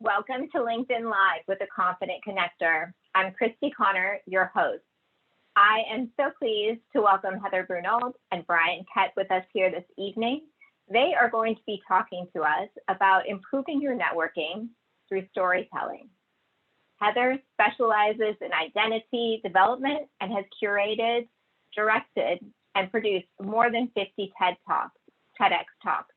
Welcome to LinkedIn Live with a Confident Connector. I'm Christy Connor, your host. I am so pleased to welcome Heather Bryan and Bryan Kett with us here this evening. They are going to be talking to us about improving your networking through storytelling. Heather specializes in identity development and has curated, directed, and produced more than 50 TEDx Talks.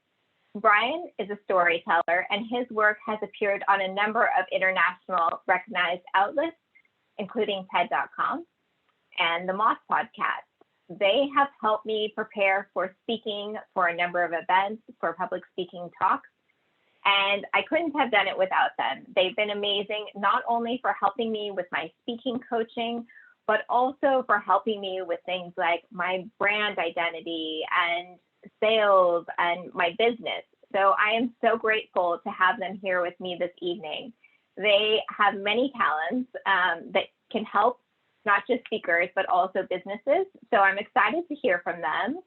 Bryan is a storyteller, and his work has appeared on a number of international recognized outlets, including TED.com and the Moth podcast. They have helped me prepare for speaking for a number of events, for public speaking talks, and I couldn't have done it without them. They've been amazing, not only for helping me with my speaking coaching, but also for helping me with things like my brand identity and sales and my business. So I am so grateful to have them here with me this evening. They have many talents that can help not just speakers, but also businesses. So I'm excited to hear from them.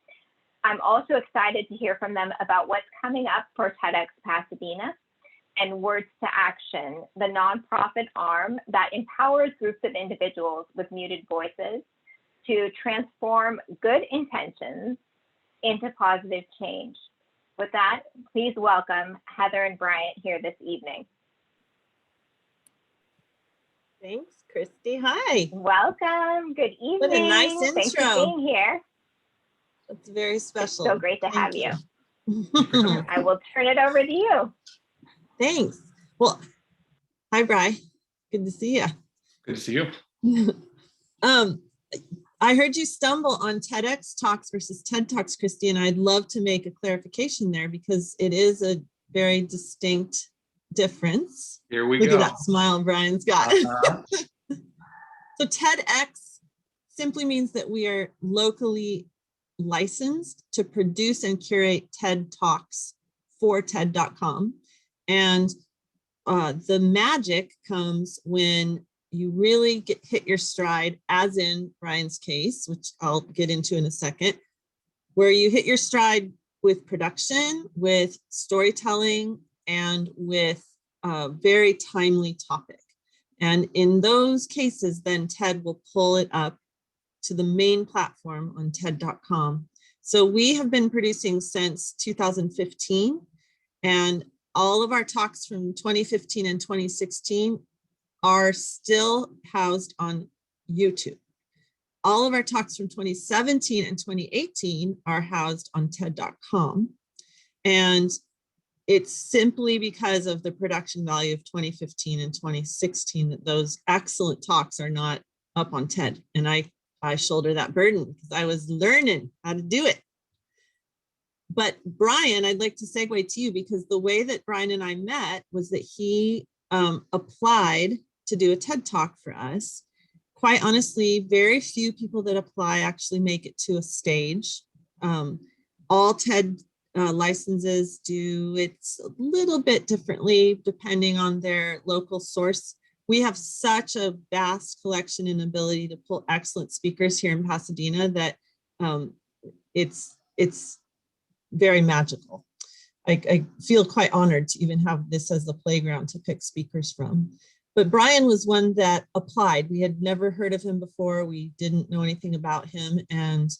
I'm also excited to hear from them about what's coming up for TEDxPasadena and Words2Action, the nonprofit arm that empowers groups of individuals with muted voices to transform good intentions into positive change. With that, please welcome Heather and Bryan here this evening. Thanks, Christy. Hi. Welcome. Good evening. What a nice intro. Thanks for being here. That's very special. It's so great to have you. you. I will turn it over to you. Thanks. Well, hi, Bryan. Good to see you. Good to see you. I heard you stumble on TEDx Talks versus TED Talks, Christy, and I'd love to make a clarification there because it is a very distinct difference. Here we go. Look at that smile Bryan's got. So TEDx simply means that we are locally licensed to produce and curate TED Talks for TED.com. And the magic comes when you really hit your stride, as in Bryan's case, which I'll get into in a second, where you hit your stride with production, with storytelling, and with a very timely topic. And in those cases, then TED will pull it up to the main platform on TED.com. So we have been producing since 2015, and all of our talks from 2015 and 2016 are still housed on YouTube. All of our talks from 2017 and 2018 are housed on TED.com. And it's simply because of the production value of 2015 and 2016 that those excellent talks are not up on TED. And I shoulder that burden because I was learning how to do it. But Bryan, I'd like to segue to you because the way that Bryan and I met was that he applied to do a TED Talk for us. Quite honestly, very few people that apply actually make it to a stage. All TED licenses do it a little bit differently depending on their local source. We have such a vast collection and ability to pull excellent speakers here in Pasadena that it's very magical. I feel quite honored to even have this as the playground to pick speakers from. But Bryan was one that applied. We had never heard of him before. We didn't know anything about him. And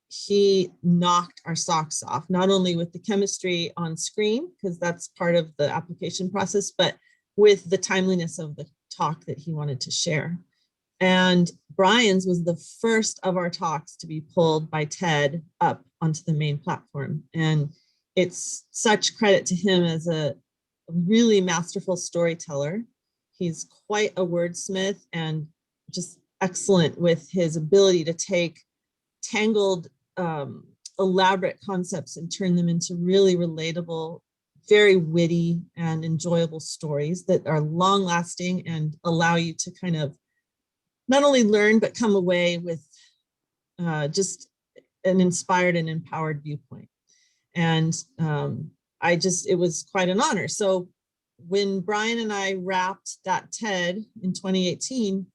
he knocked our socks off, not only with the chemistry on screen, because that's part of the application process, but with the timeliness of the talk that he wanted to share. And Bryan's was the first of our talks to be pulled by TED up onto the main platform. And it's such credit to him as a really masterful storyteller. He's quite a wordsmith and just excellent with his ability to take tangled, elaborate concepts and turn them into really relatable, very witty and enjoyable stories that are long lasting and allow you to kind of not only learn, but come away with just an inspired and empowered viewpoint. And it was quite an honor. So when Bryan and I wrapped that TED in 2018,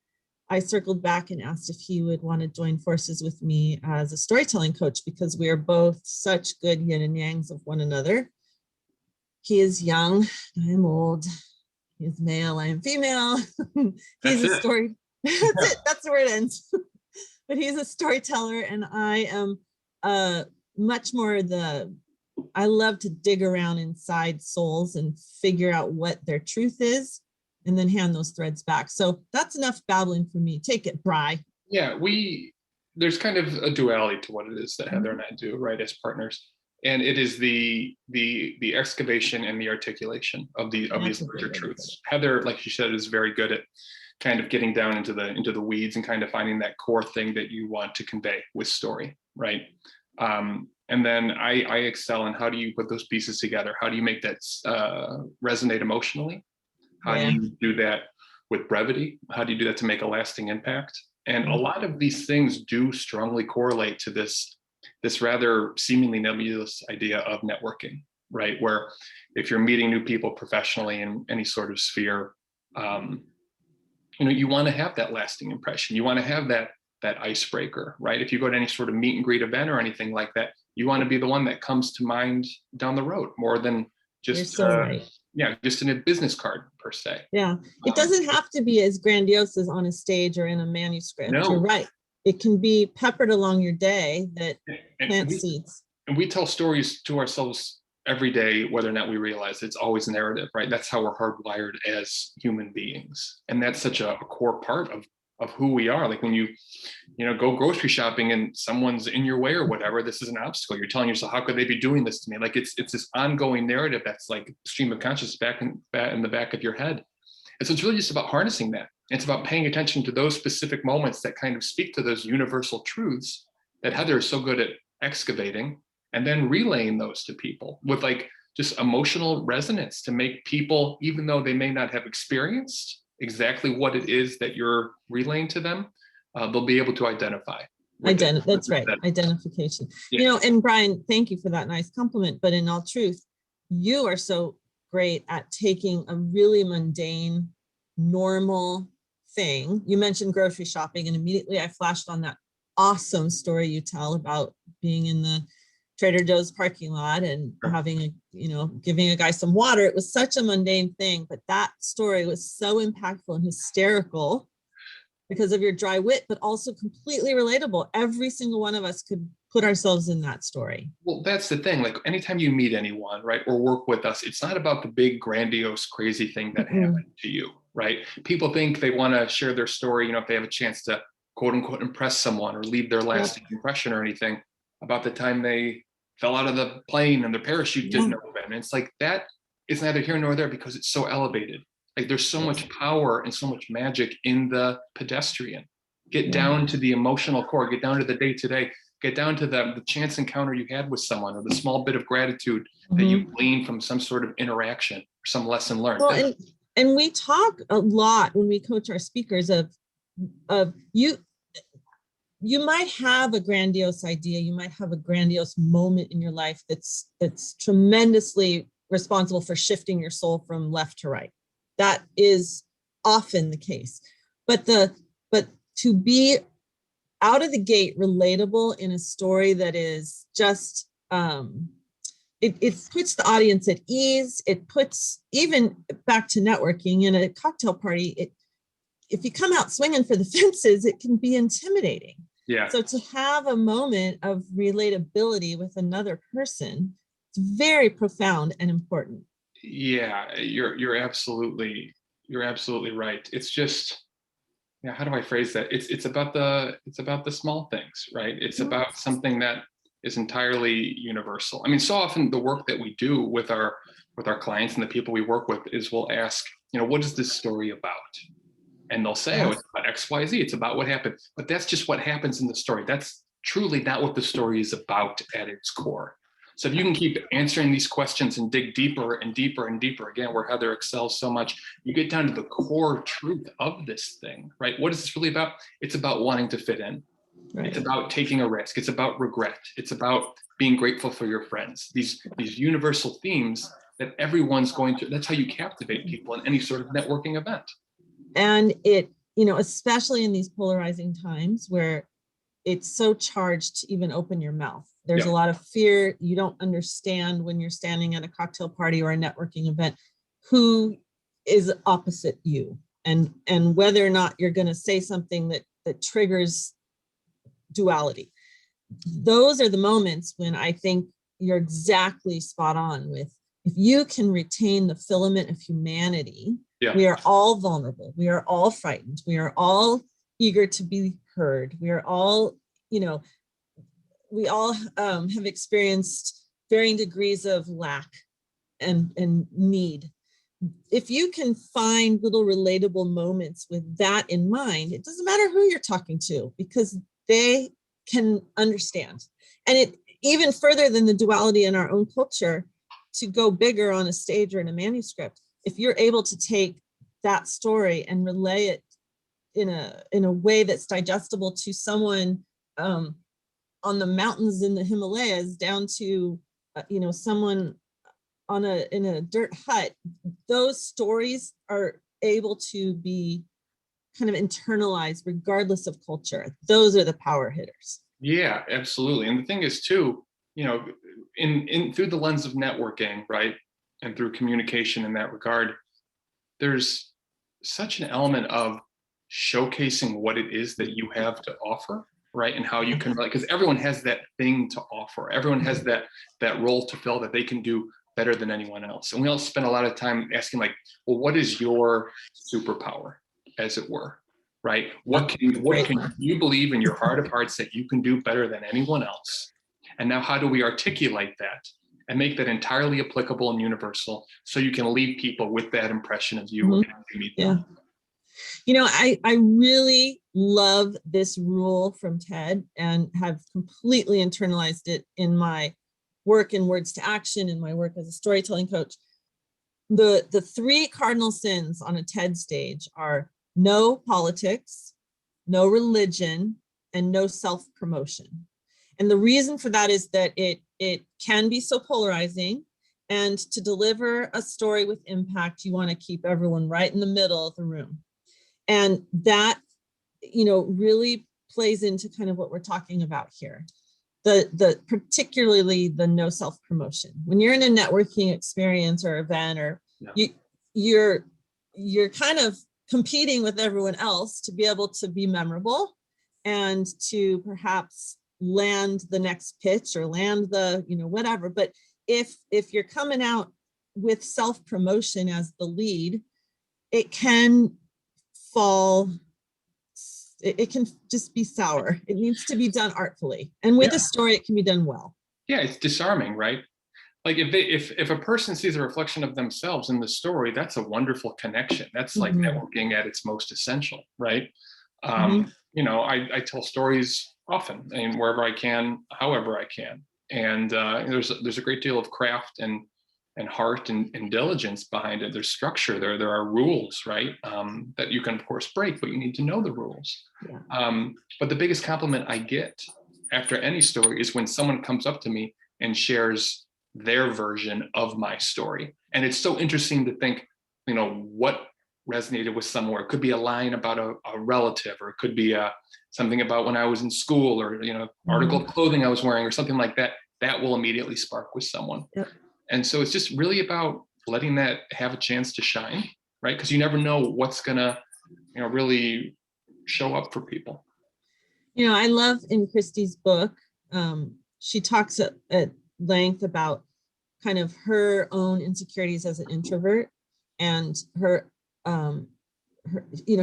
I circled back and asked if he would want to join forces with me as a storytelling coach, because we are both such good yin and yangs of one another. He is young, I am old, He's male, I am female. He's That's a it. story. That's it. That's where it ends. But he's a storyteller, and I am much more I love to dig around inside souls and figure out what their truth is, and then hand those threads back. So that's enough babbling for me. Take it, Bri. Yeah, there's kind of a duality to what it is that Heather and I do, right, as partners. And it is the excavation and the articulation of these larger truths. Heather, like she said, is very good at kind of getting down into the weeds and kind of finding that core thing that you want to convey with story, right? And then I excel in how do you put those pieces together? How do you make that resonate emotionally? How do you do that with brevity? How do you do that to make a lasting impact? And a lot of these things do strongly correlate to this rather seemingly nebulous idea of networking, right? Where if you're meeting new people professionally in any sort of sphere, you want to have that lasting impression. You want to have that icebreaker, right? If you go to any sort of meet and greet event or anything like that, you want to be the one that comes to mind down the road more than just just in a business card per se. Yeah, it doesn't have to be as grandiose as on a stage or in a manuscript. No. You're right. It can be peppered along your day that plant seeds. And we tell stories to ourselves every day, whether or not we realize it's always a narrative, right? That's how we're hardwired as human beings. And that's such a core part of who we are. Like when you go grocery shopping and someone's in your way or whatever, this is an obstacle. You're telling yourself, how could they be doing this to me? Like it's this ongoing narrative that's like stream of consciousness back in the back of your head. And so it's really just about harnessing that. It's about paying attention to those specific moments that kind of speak to those universal truths that Heather is so good at excavating, and then relaying those to people with like just emotional resonance to make people, even though they may not have experienced exactly what it is that you're relaying to them, they'll be able to identify. That's right. Identification. Yeah. And Bryan, thank you for that nice compliment. But in all truth, you are so great at taking a really mundane, normal thing. You mentioned grocery shopping, and immediately I flashed on that awesome story you tell about being in the Trader Joe's parking lot and having giving a guy some water. It was such a mundane thing, but that story was so impactful and hysterical because of your dry wit, but also completely relatable. Every single one of us could put ourselves in that story. Well, that's the thing. Like anytime you meet anyone, right, or work with us, it's not about the big, grandiose, crazy thing that happened to you, right? People think they want to share their story, if they have a chance to quote unquote impress someone or leave their lasting impression or anything about the time they fell out of the plane and their parachute didn't open. And it's like that is neither here nor there because it's so elevated. Like there's so much power and so much magic in the pedestrian. Get down to the emotional core, get down to the day-to-day, get down to the chance encounter you had with someone or the small bit of gratitude that you gleaned from some sort of interaction or some lesson learned. Well, and we talk a lot when we coach our speakers of you might have a grandiose idea, you might have a grandiose moment in your life that's tremendously responsible for shifting your soul from left to right. That is often the case. But to be out of the gate relatable in a story that is just it puts the audience at ease. It puts, even back to networking in a cocktail party, if you come out swinging for the fences, it can be intimidating. Yeah. So to have a moment of relatability with another person, it's very profound and important. Yeah, you're absolutely right. It's just, how do I phrase that? It's about the small things, right? It's about something that is entirely universal. I mean, so often the work that we do with our clients and the people we work with is we'll ask, what is this story about? And they'll say, oh, it's about X, Y, Z. It's about what happened. But that's just what happens in the story. That's truly not what the story is about at its core. So if you can keep answering these questions and dig deeper and deeper and deeper, again, where Heather excels so much, you get down to the core truth of this thing, right? What is this really about? It's about wanting to fit in. Right. It's about taking a risk. It's about regret. It's about being grateful for your friends. These universal themes that everyone's going to, that's how you captivate people in any sort of networking event. And it, especially in these polarizing times where it's so charged to even open your mouth. There's a lot of fear. You don't understand when you're standing at a cocktail party or a networking event who is opposite you, and whether or not you're going to say something that triggers duality. Those are the moments when I think you're exactly spot on with, if you can retain the filament of humanity, we are all vulnerable. We are all frightened. We are all eager to be heard. We are all, we all have experienced varying degrees of lack and need. If you can find little relatable moments with that in mind, it doesn't matter who you're talking to, because they can understand. And it even further than the duality in our own culture, to go bigger on a stage or in a manuscript, if you're able to take that story and relay it in a way that's digestible to someone on the mountains in the Himalayas down to someone in a dirt hut, those stories are able to be kind of internalized regardless of culture. Those are the power hitters. Yeah, absolutely. And the thing is too, in through the lens of networking, right, and through communication in that regard, there's such an element of showcasing what it is that you have to offer, right, and how you can, because everyone has that thing to offer. Everyone has that role to fill that they can do better than anyone else. And we all spend a lot of time asking, like, well, what is your superpower, as it were, right? What can you believe in your heart of hearts that you can do better than anyone else? And now how do we articulate that and make that entirely applicable and universal, so you can leave people with that impression of you when you meet them? I really love this rule from TED and have completely internalized it in my work in Words2Action, in my work as a storytelling coach. The three cardinal sins on a TED stage are no politics, no religion, and no self-promotion. And the reason for that is that it can be so polarizing, and to deliver a story with impact, you want to keep everyone right in the middle of the room. And that, really plays into kind of what we're talking about here. Particularly the no self-promotion. When you're in a networking experience or event, or you're kind of competing with everyone else to be able to be memorable and to perhaps land the next pitch or land the, whatever. But if you're coming out with self-promotion as the lead, it can fall, it can just be sour. It needs to be done artfully. And with a story, it can be done well. Yeah, it's disarming, right? Like if a person sees a reflection of themselves in the story, that's a wonderful connection. That's like networking at its most essential, right? I tell stories often, and wherever I can, however I can. And there's a great deal of craft and heart and diligence behind it. There's structure there. There are rules, right? That you can of course break, but you need to know the rules. But the biggest compliment I get after any story is when someone comes up to me and shares their version of my story. And it's so interesting to think, what resonated with someone. It could be a line about a relative, or it could be something about when I was in school, or article of clothing I was wearing, or something like that. That will immediately spark with someone. And so it's just really about letting that have a chance to shine, right? Because you never know what's gonna, really show up for people. I love in Christy's book, she talks at length about kind of her own insecurities as an introvert, and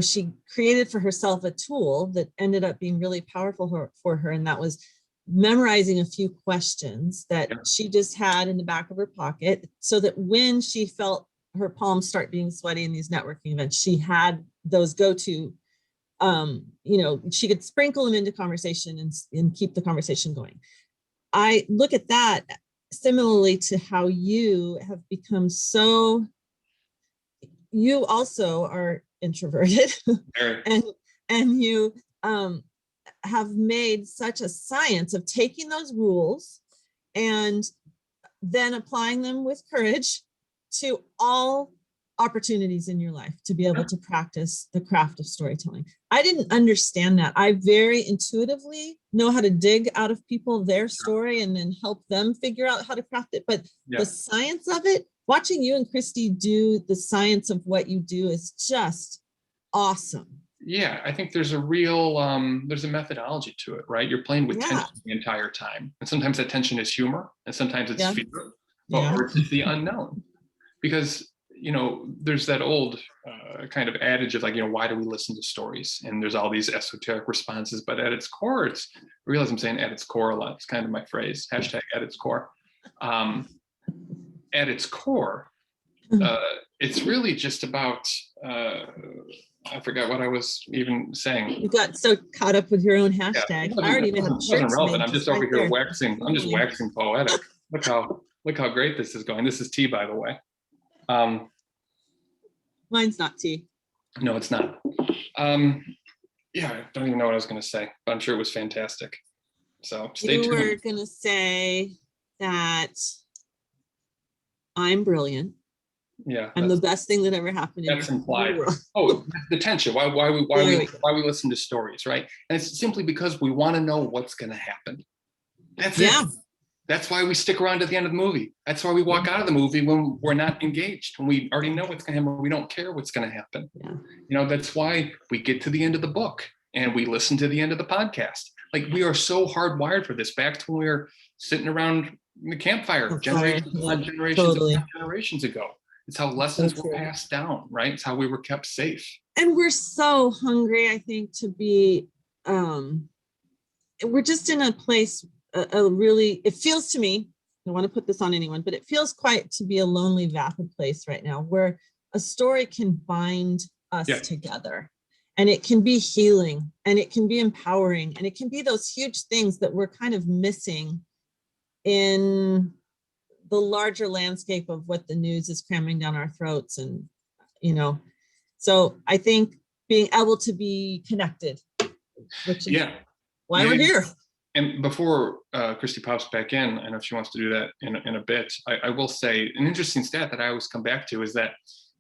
she created for herself a tool that ended up being really powerful for her, and that was memorizing a few questions that she just had in the back of her pocket, so that when she felt her palms start being sweaty in these networking events, she had those go-to, she could sprinkle them into conversation and keep the conversation going. I look at that similarly to how you have become you also are introverted and you have made such a science of taking those rules and then applying them with courage to all opportunities in your life to be able to practice the craft of storytelling. I didn't understand that. I very intuitively know how to dig out of people their story and then help them figure out how to craft it. But the science of it, watching you and Christy do the science of what you do is just awesome. Yeah, I think there's a real, there's a methodology to it, right? You're playing with tension the entire time. And sometimes that tension is humor and sometimes it's fear, or it's the unknown. Because, you know, there's that old kind of adage of like, you know, why do we listen to stories? And there's all these esoteric responses, but at its core, I realize I'm saying at its core a lot. It's kind of my phrase, hashtag at its core. At its core, it's really just about, I forgot what I was even saying. You got so caught up with your own hashtag. I already even have shirts relevant. I'm just over here there. waxing. I'm just waxing poetic. Look how great this is going. This is tea, by the way. Mine's not tea. No, it's not. Yeah, I don't even know what I was going to say, but I'm sure it was fantastic. So stay tuned. You were going to say that I'm brilliant. Yeah, I'm the best thing that ever happened. That's implied. Oh, the tension. Why we listen to stories, right? And it's simply because we want to know what's going to happen. That's it. That's why we stick around to the end of the movie. That's why we walk out of the movie when we're not engaged, when we already know what's going to happen. We don't care what's going to happen. Yeah. You know, that's why we get to the end of the book and we listen to the end of the podcast. Like, we are so hardwired for this. Back to when we were sitting around the campfire generations ago. It's how lessons were passed down, right? It's how we were kept safe. And we're so hungry, I think, to be, we're just in a place, it feels to me, I don't want to put this on anyone, but it feels quite to be a lonely, vapid place right now where a story can bind us together. And it can be healing and it can be empowering and it can be those huge things that we're kind of missing in the larger landscape of what the news is cramming down our throats. And, you know, so I think being able to be connected, which is why we're here. And before Christy pops back in, I know she wants to do that in a bit, I will say an interesting stat that I always come back to is that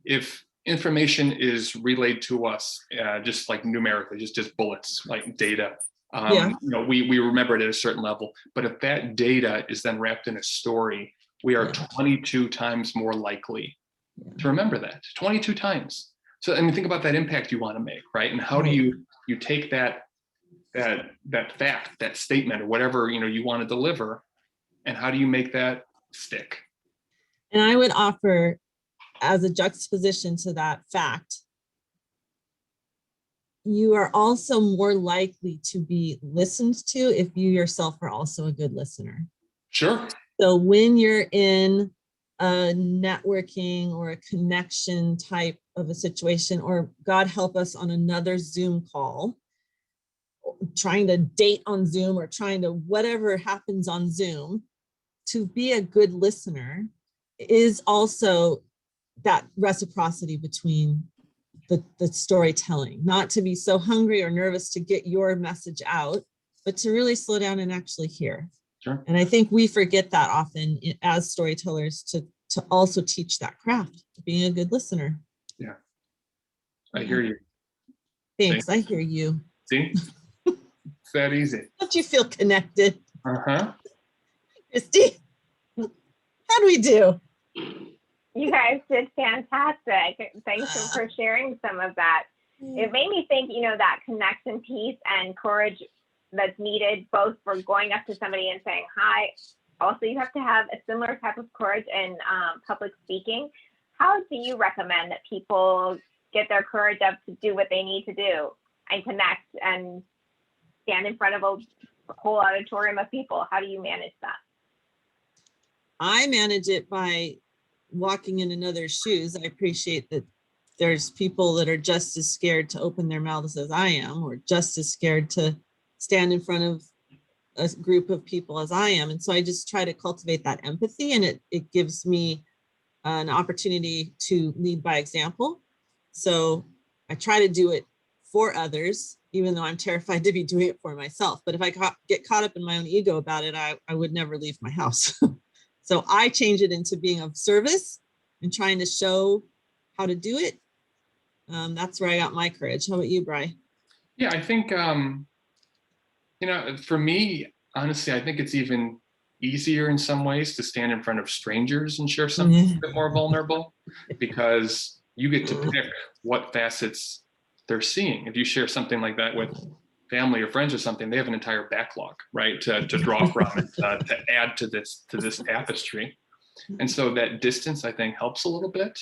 if information is relayed to us just like numerically, just bullets, like data, you know, we remember it at a certain level, but if that data is then wrapped in a story, we are 22 times more likely to remember that. 22 times. So, I mean, think about that impact you want to make, right? And how do you take that fact, that statement, or whatever, you know, you want to deliver, and how do you make that stick? And I would offer, as a juxtaposition to that fact, you are also more likely to be listened to if you yourself are also a good listener. Sure. So when you're in a networking or a connection type of a situation, or God help us on another Zoom call, trying to date on Zoom or trying to whatever happens on Zoom, to be a good listener is also that reciprocity between the storytelling, not to be so hungry or nervous to get your message out, but to really slow down and actually hear. Sure. And I think we forget that often as storytellers to also teach that craft, being a good listener. Yeah, I hear you. Thanks, see? I hear you. See, it's that easy. Don't you feel connected? Uh-huh. Christy, how do we do? You guys did fantastic. Thanks for sharing some of that. It made me think, you know, that connection piece and courage that's needed both for going up to somebody and saying hi. Also, you have to have a similar type of courage in public speaking. How do you recommend that people get their courage up to do what they need to do and connect and stand in front of a whole auditorium of people? How do you manage that? I manage it by walking in another's shoes. I appreciate that there's people that are just as scared to open their mouths as I am, or just as scared to stand in front of a group of people as I am. And so I just try to cultivate that empathy, and it gives me an opportunity to lead by example. So I try to do it for others, even though I'm terrified to be doing it for myself. But if I get caught up in my own ego about it, I would never leave my house. So I change it into being of service and trying to show how to do it. That's where I got my courage. How about you, Bri? Yeah, I think, for me, honestly, I think it's even easier in some ways to stand in front of strangers and share something a bit more vulnerable, because you get to pick what facets they're seeing. If you share something like that with family or friends or something, they have an entire backlog, right, to draw from and to add to this tapestry. And so that distance, I think, helps a little bit.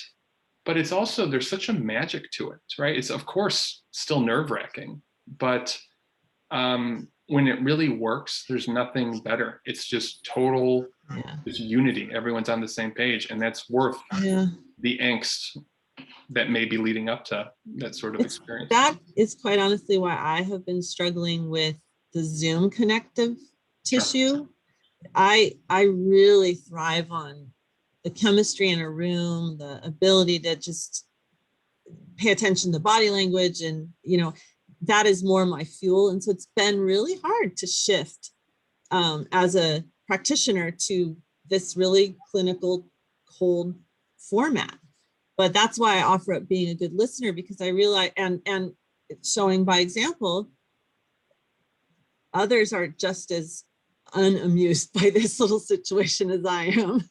But it's also, there's such a magic to it, right? It's, of course, still nerve-wracking, but when it really works, there's nothing better. It's just total, it's unity. Everyone's on the same page, and that's worth the angst that may be leading up to that sort of experience. That is quite honestly why I have been struggling with the Zoom connective tissue. I really thrive on the chemistry in a room, the ability to just pay attention to body language, and that is more my fuel. And so it's been really hard to shift as a practitioner to this really clinical, cold format. But that's why I offer up being a good listener, because I realize, and showing by example, others are just as unamused by this little situation as I am.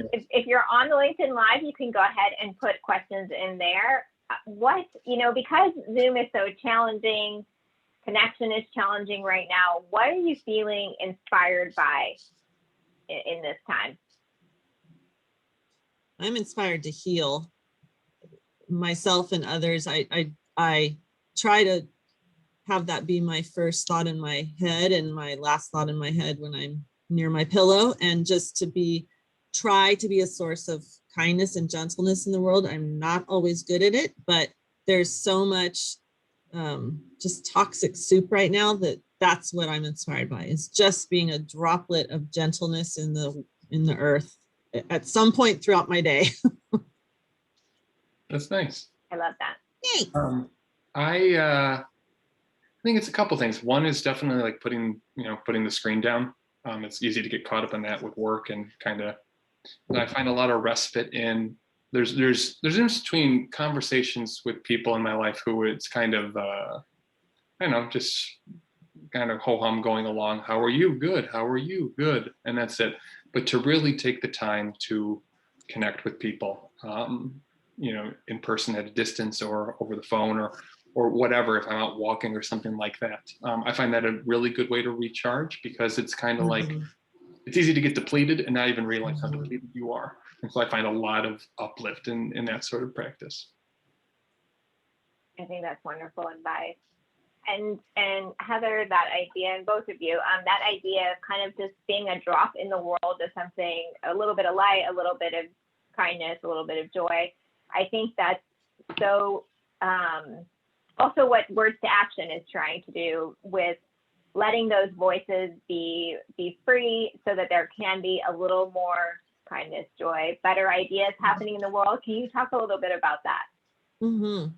If you're on the LinkedIn Live, you can go ahead and put questions in there. Because Zoom is so challenging, connection is challenging right now, what are you feeling inspired by in this time? I'm inspired to heal myself and others. I try to have that be my first thought in my head and my last thought in my head when I'm near my pillow, and just to try to be a source of kindness and gentleness in the world. I'm not always good at it, but there's so much just toxic soup right now that's what I'm inspired by, is just being a droplet of gentleness in the earth at some point throughout my day. That's nice. I love that. Thanks. I think it's a couple things. One is definitely like putting the screen down. It's easy to get caught up in that with work, and I find a lot of respite in there's a difference between conversations with people in my life who it's kind of just kind of ho-hum going along. How are you? Good. How are you? Good. And that's it. But to really take the time to connect with people, in person at a distance, or over the phone, or whatever, if I'm out walking or something like that. I find that a really good way to recharge, because it's kind of like, it's easy to get depleted and not even realize how depleted you are. And so I find a lot of uplift in that sort of practice. I think that's wonderful advice. And Heather, that idea, and both of you, that idea of kind of just being a drop in the world of something, a little bit of light, a little bit of kindness, a little bit of joy. I think that's so also what Words2Action is trying to do, with letting those voices be free, so that there can be a little more kindness, joy, better ideas happening in the world. Can you talk a little bit about that? Mm-hmm.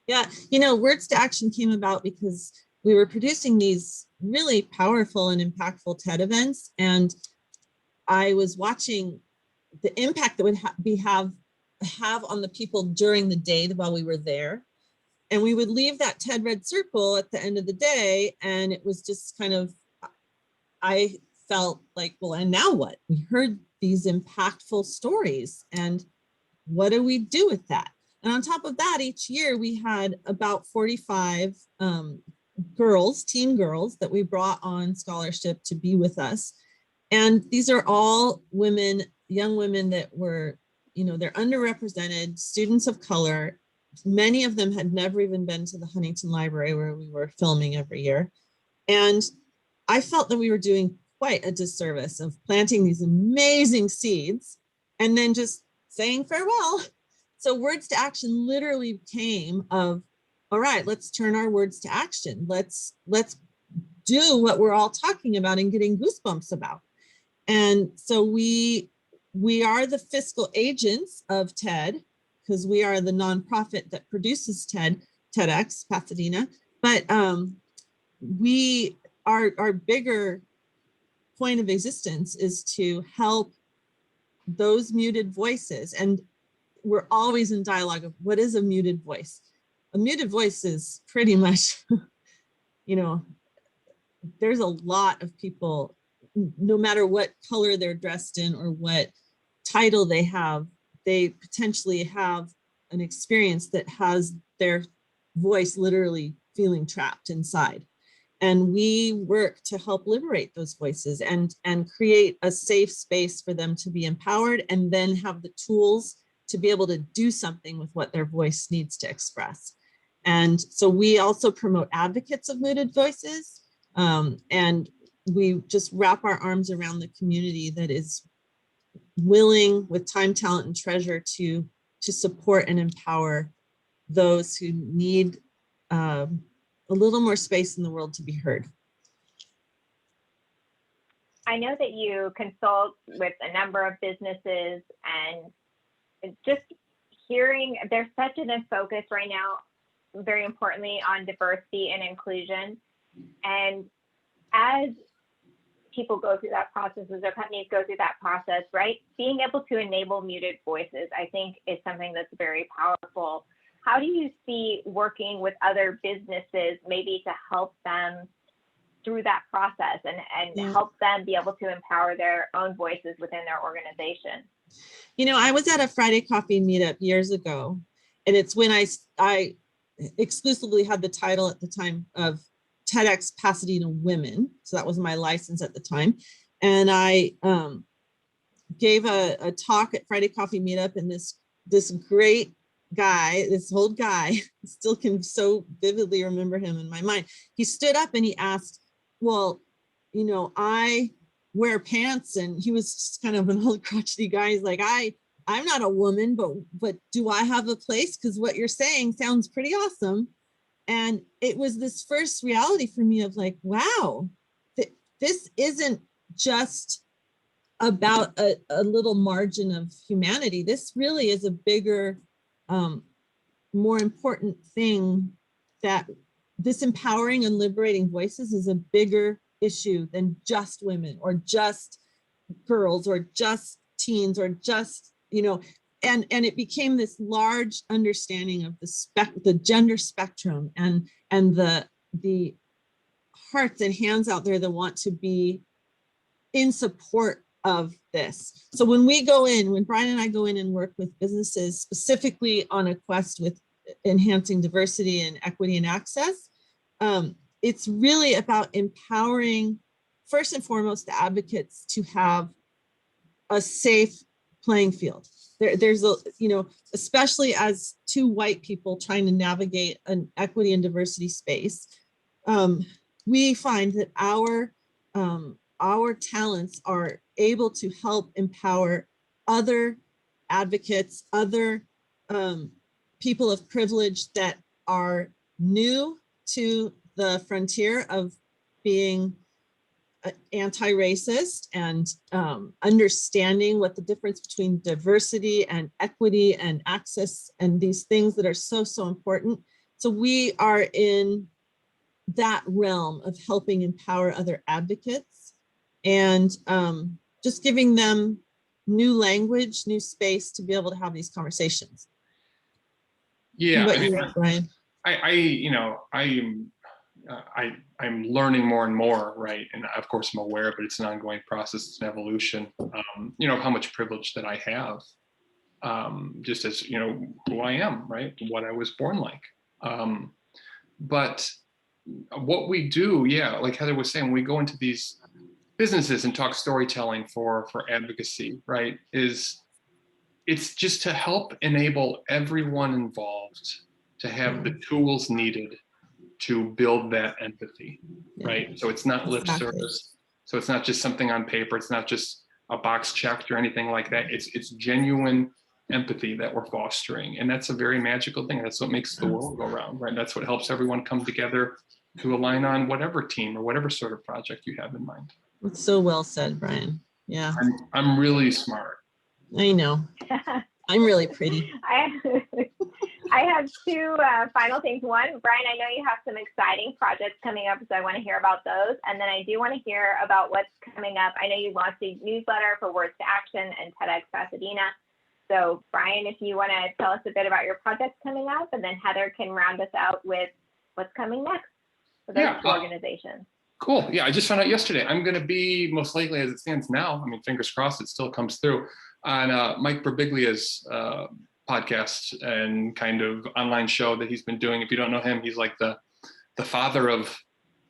Yeah, Words2Action came about because we were producing these really powerful and impactful TED events, and I was watching the impact that would have on the people during the day while we were there. And we would leave that TED Red Circle at the end of the day, and it was just kind of, I felt like, well, and now what? We heard these impactful stories, and what do we do with that? And on top of that, each year we had about 45 teen girls that we brought on scholarship to be with us. And these are all women, young women that were, they're underrepresented, students of color. Many of them had never even been to the Huntington Library, where we were filming every year. And I felt that we were doing quite a disservice of planting these amazing seeds and then just saying farewell. So Words2Action literally came of, all right, let's turn our words to action. Let's do what we're all talking about and getting goosebumps about. And so we are the fiscal agents of TED, because we are the nonprofit that produces TEDx Pasadena. But our bigger point of existence is to help those muted voices. And we're always in dialogue of what is a muted voice. A muted voice is pretty much, you know, there's a lot of people, no matter what color they're dressed in or what title they have, they potentially have an experience that has their voice literally feeling trapped inside. And we work to help liberate those voices and create a safe space for them to be empowered and then have the tools to be able to do something with what their voice needs to express. And so we also promote advocates of muted voices. And we just wrap our arms around the community that is willing with time, talent, and treasure to support and empower those who need a little more space in the world to be heard. I know that you consult with a number of businesses, and just hearing there's such a focus right now, very importantly, on diversity and inclusion. And as people go through that process, as their companies go through that process, right, being able to enable muted voices, I think, is something that's very powerful. How do you see working with other businesses maybe to help them through that process and help them be able to empower their own voices within their organization? You know, I was at a Friday coffee meetup years ago, and it's when I exclusively had the title at the time of TEDx Pasadena Women. So that was my license at the time. And I gave a talk at Friday coffee meetup, and this great guy, this old guy, still can so vividly remember him in my mind. He stood up and he asked, well, you know, I wear pants, and he was just kind of an old crotchety guy. He's like, I'm not a woman, but do I have a place? Because what you're saying sounds pretty awesome. And it was this first reality for me of like, wow, this isn't just about a little margin of humanity. This really is a bigger, more important thing, that this empowering and liberating voices is a bigger issue than just women or just girls or just teens or just, you know, and it became this large understanding of the gender spectrum and the hearts and hands out there that want to be in support of this. So when Bryan and I go in and work with businesses specifically on a quest with enhancing diversity and equity and access, it's really about empowering, first and foremost, the advocates to have a safe playing field. There's a, you know, especially as two white people trying to navigate an equity and diversity space, we find that our talents are able to help empower other advocates, other people of privilege that are new to the frontier of being anti-racist and understanding what the difference between diversity and equity and access and these things that are so important. So we are in that realm of helping empower other advocates and just giving them new language, new space to be able to have these conversations. Yeah, What you think, Bryan? I'm learning more and more, right? And of course I'm aware, but it's an ongoing process, it's an evolution, you know, how much privilege that I have, just as, you know, who I am, right? What I was born like. But what we do, yeah, like Heather was saying, we go into these businesses and talk storytelling for advocacy, right? It's just to help enable everyone involved to have the tools needed to build that empathy, right? So it's not lip service. So it's not just something on paper. It's not just a box checked or anything like that. It's genuine empathy that we're fostering. And that's a very magical thing. That's what makes the world go round, right? That's what helps everyone come together to align on whatever team or whatever sort of project you have in mind. It's so well said, Bryan. Yeah. I'm really smart. I know. I'm really pretty. I have two final things. One, Bryan, I know you have some exciting projects coming up, so I want to hear about those. And then I do want to hear about what's coming up. I know you launched a newsletter for Words2Action and TEDxPasadena. So Bryan, if you want to tell us a bit about your projects coming up, and then Heather can round us out with what's coming next for those two organizations. Cool. Yeah, I just found out yesterday. I'm going to be, most likely as it stands now, I mean, fingers crossed it still comes through, on Mike Birbiglia's podcast and kind of online show that he's been doing. If you don't know him, he's like the father of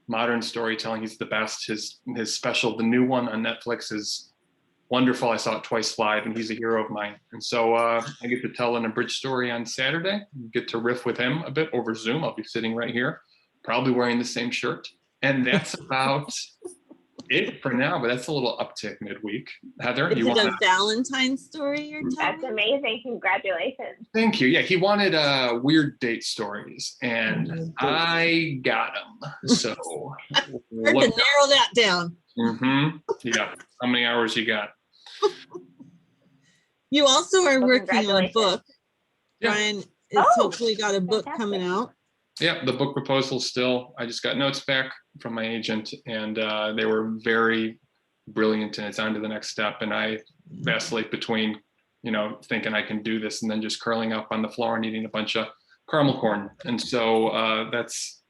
modern storytelling. He's the best. His special, the new one on Netflix, is wonderful. I saw it twice live, and he's a hero of mine. And so I get to tell an abridged story on Saturday. Get to riff with him a bit over Zoom. I'll be sitting right here, probably wearing the same shirt. And that's about it for now, but that's a little uptick midweek. Heather, Is it a Valentine's story you're telling? That's amazing. Congratulations. Thank you. Yeah, he wanted weird date stories, and I got them. So hard to narrow that down. Yeah. How many hours you got? You also are working on a book. Yeah. Bryan is hopefully got a book coming out. Yeah, the book proposal still. I just got notes back from my agent, and they were very brilliant, and it's on to the next step. And I vacillate between, thinking I can do this and then just curling up on the floor and eating a bunch of caramel corn. And so that's,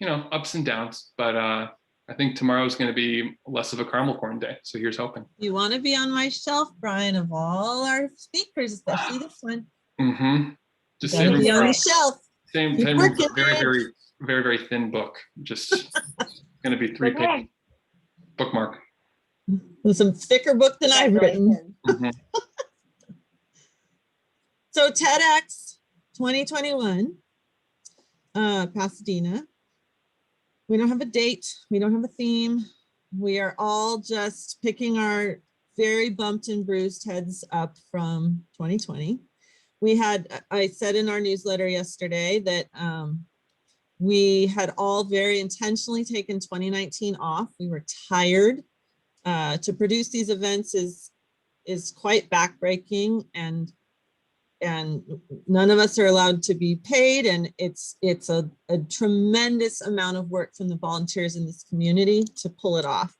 ups and downs. But I think tomorrow is going to be less of a caramel corn day. So here's hoping. You want to be on my shelf, Bryan, of all our speakers, especially this one. Just be on the shelf. Same very, very, very, very thin book. Just going to be 3 pages. Bookmark. It's a thicker book than I've written. So TEDx 2021, Pasadena. We don't have a date. We don't have a theme. We are all just picking our very bumped and bruised heads up from 2020. I said in our newsletter yesterday that we had all very intentionally taken 2019 off. We were tired. To produce these events is quite backbreaking, and none of us are allowed to be paid, and it's a tremendous amount of work from the volunteers in this community to pull it off.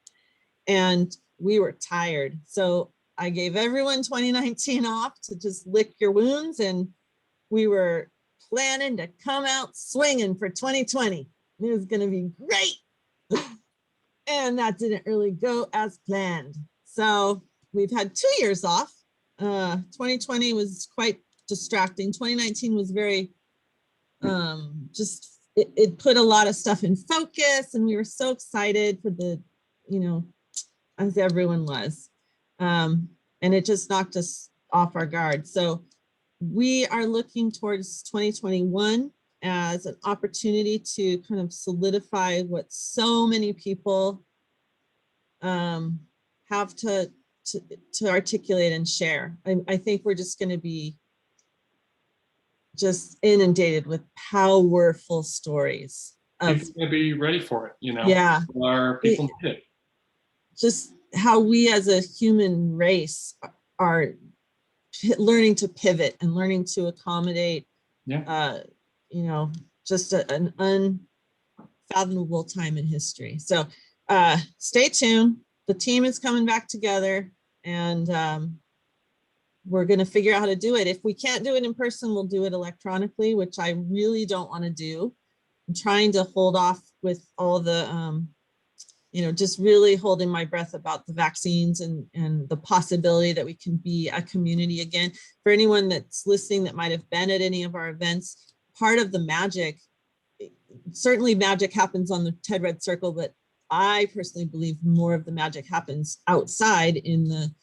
And we were tired. So I gave everyone 2019 off to just lick your wounds, and we were planning to come out swinging for 2020. It was going to be great. And that didn't really go as planned. So we've had 2 years off. 2020 was quite distracting. 2019 was very, it put a lot of stuff in focus, and we were so excited for the, as everyone was. And it just knocked us off our guard. So we are looking towards 2021 as an opportunity to kind of solidify what so many people have to articulate and share. I think we're just going to be just inundated with powerful stories. People are going to be ready for it, Yeah. People need it. Just how we as a human race are learning to pivot and learning to accommodate, just an unfathomable time in history. So stay tuned. The team is coming back together, and we're going to figure out how to do it. If we can't do it in person, we'll do it electronically, which I really don't want to do. I'm trying to hold off with all the, just really holding my breath about the vaccines and the possibility that we can be a community again. For anyone that's listening that might have been at any of our events, part of the magic, certainly magic happens on the TED Red Circle, but I personally believe more of the magic happens outside in the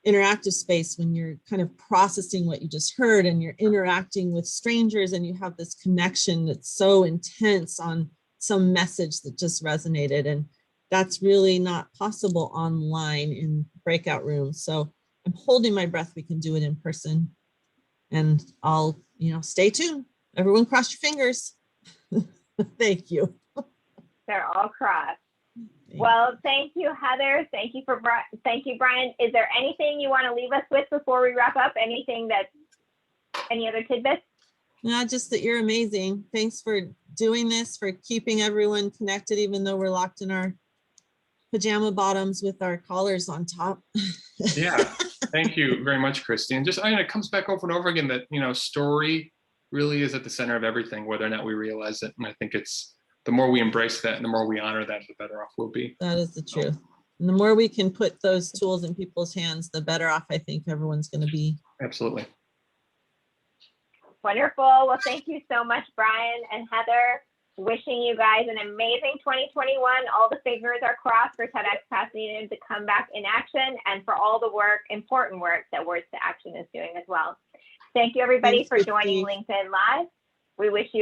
interactive space when you're kind of processing what you just heard and you're interacting with strangers and you have this connection that's so intense on some message that just resonated. And that's really not possible online in breakout rooms. So I'm holding my breath. We can do it in person, and I'll, stay tuned. Everyone cross your fingers. Thank you. They're all crossed. Well, thank you, Heather. Thank you, Bryan. Is there anything you want to leave us with before we wrap up? Any other tidbits? Not just that you're amazing. Thanks for doing this, for keeping everyone connected, even though we're locked in our pajama bottoms with our collars on top. Yeah, thank you very much, Christy. And just, I mean, it comes back over and over again that, you know, story really is at the center of everything, whether or not we realize it. And I think it's, the more we embrace that and the more we honor that, the better off we'll be. That is the truth. And the more we can put those tools in people's hands, the better off I think everyone's going to be. Absolutely. Wonderful. Well, thank you so much, Bryan and Heather. Wishing you guys an amazing 2021. All the fingers are crossed for TEDxPasadena to come back in action, and for all the work, important work that Words2Action is doing as well. Thank you, everybody, for joining LinkedIn Live. We wish you a